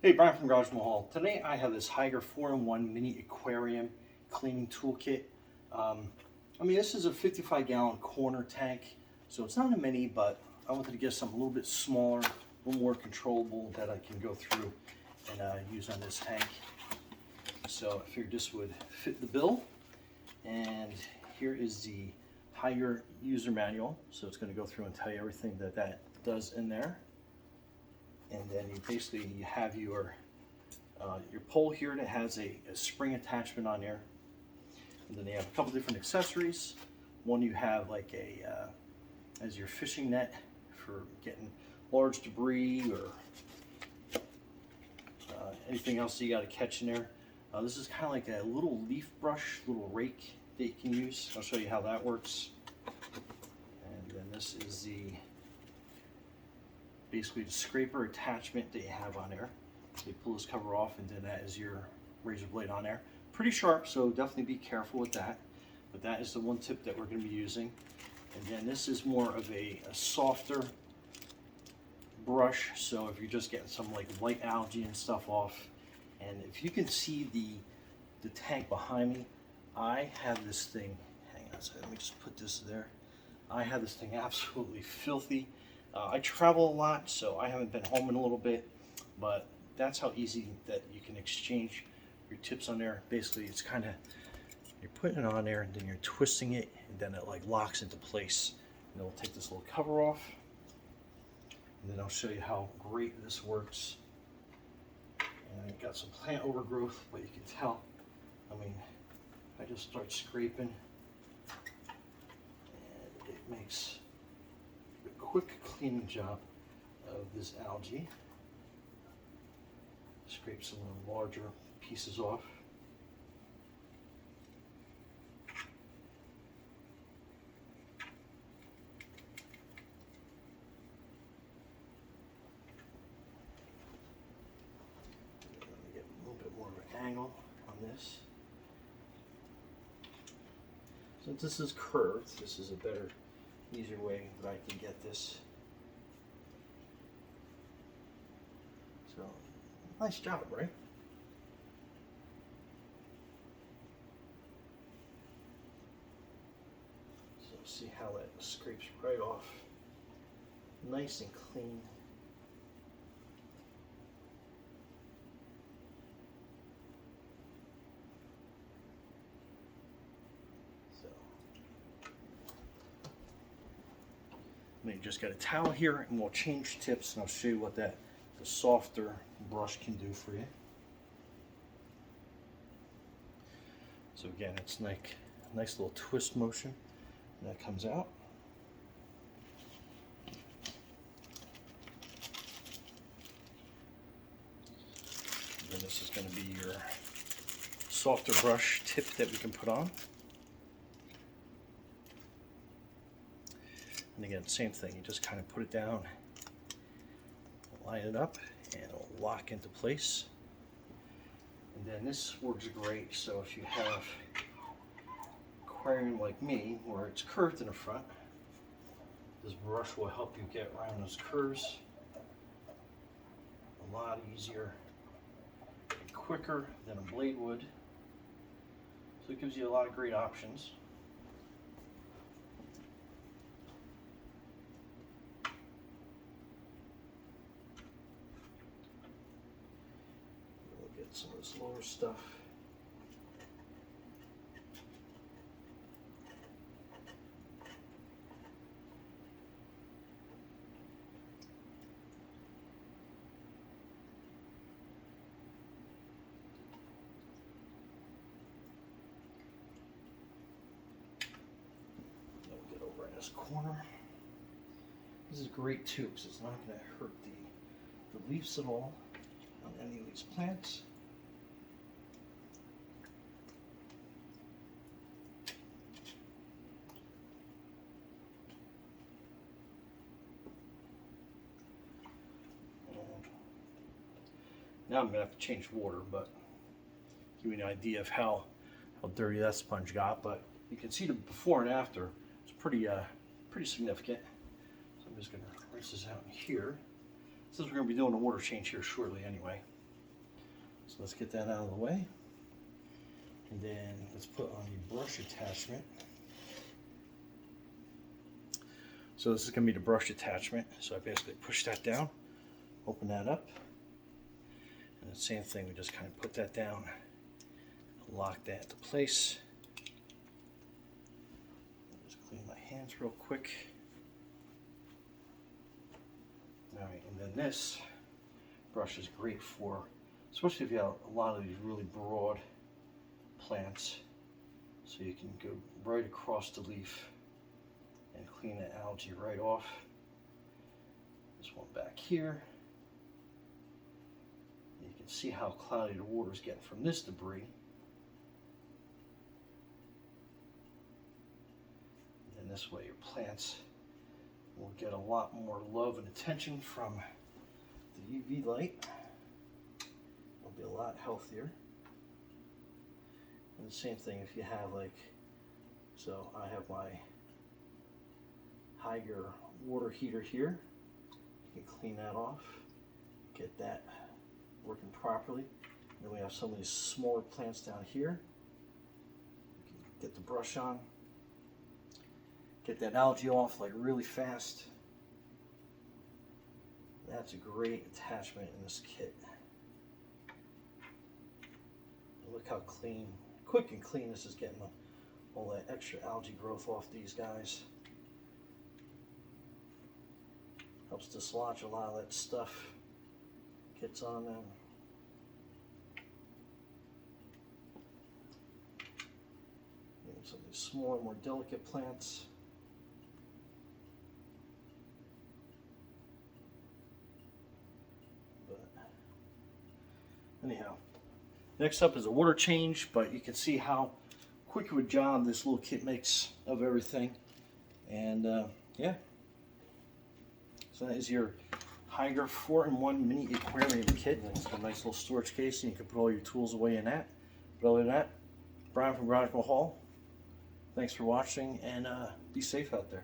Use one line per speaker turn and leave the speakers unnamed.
Hey, Brian from Garage Mahal. Today I have this Hygger 4-in-1 mini aquarium cleaning toolkit. This is a 55-gallon corner tank, so it's not a mini, but I wanted to get something a little bit smaller, a little more controllable that I can go through and use on this tank. So I figured this would fit the bill. And here is the Hygger user manual. So it's going to go through and tell you everything that does in there. And then you have your pole here that has a spring attachment on there. And then you have a couple different accessories. One you have like as your fishing net for getting large debris or anything else you got to catch in there. This is kind of like a little leaf brush, little rake that you can use. I'll show you how that works. And then this is basically the scraper attachment that you have on there. So you pull this cover off, and then that is your razor blade on there. Pretty sharp, so definitely be careful with that. But that is the one tip that we're going to be using. And then this is more of a softer brush, so if you're just getting some like light algae and stuff off. And if you can see the tank behind me, I have this thing, hang on a second, let me just put this there. I have this thing absolutely filthy. I travel a lot, so I haven't been home in a little bit, but that's how easy that you can exchange your tips on there. Basically, it's kind of, you're putting it on there and then you're twisting it, and then it like locks into place. And then we'll take this little cover off, and then I'll show you how great this works. And I got some plant overgrowth, but you can tell, I just start scraping, and it makes quick cleaning job of this algae. Scrape some of the larger pieces off. Let me get a little bit more of an angle on this. Since this is curved, this is a better, easier way that I can get this. So, nice job, right? So see how that scrapes right off. Nice and clean. You just got a towel here, and we'll change tips, and I'll show you what the softer brush can do for you. So again, it's like a nice little twist motion, and that comes out. And then this is going to be your softer brush tip that we can put on. And again, same thing, you just kind of put it down, line it up, and it'll lock into place. And then this works great, so if you have aquarium like me, where it's curved in the front, this brush will help you get around those curves a lot easier and quicker than a blade would. So it gives you a lot of great options. Some of this lower stuff. Then we'll get over in this corner. This is great too, because it's not going to hurt the leaves at all on any of these plants. Now I'm going to have to change water, but give you an idea of how dirty that sponge got. But you can see the before and after. It's pretty significant. So I'm just going to rinse this out in here. Since we're going to be doing a water change here shortly anyway. So let's get that out of the way. And then let's put on the brush attachment. So this is going to be the brush attachment. So I basically push that down, open that up. And the same thing, we just kind of put that down, lock that into place. Just clean my hands real quick. Alright, and then this brush is great for, especially if you have a lot of these really broad plants, so you can go right across the leaf and clean the algae right off. This one back here. You can see how cloudy the water is getting from this debris. And this way your plants will get a lot more love and attention from the UV light. It'll be a lot healthier. And the same thing if you have like, so I have my hygger water heater here. You can clean that off, get that working properly. And then we have some of these smaller plants down here. You can get the brush on, get that algae off like really fast. That's a great attachment in this kit. Look how clean, quick and clean this is getting all that extra algae growth off these guys. Helps dislodge a lot of that stuff gets on them. And some of these smaller, more delicate plants. But anyhow, next up is a water change, but you can see how quick of a job this little kit makes of everything. And yeah. So that is your Hygger 4-in-1 mini aquarium kit. It's a nice little storage case, and you can put all your tools away in that. But other than that, Brian from Radical Hall. Thanks for watching, and be safe out there.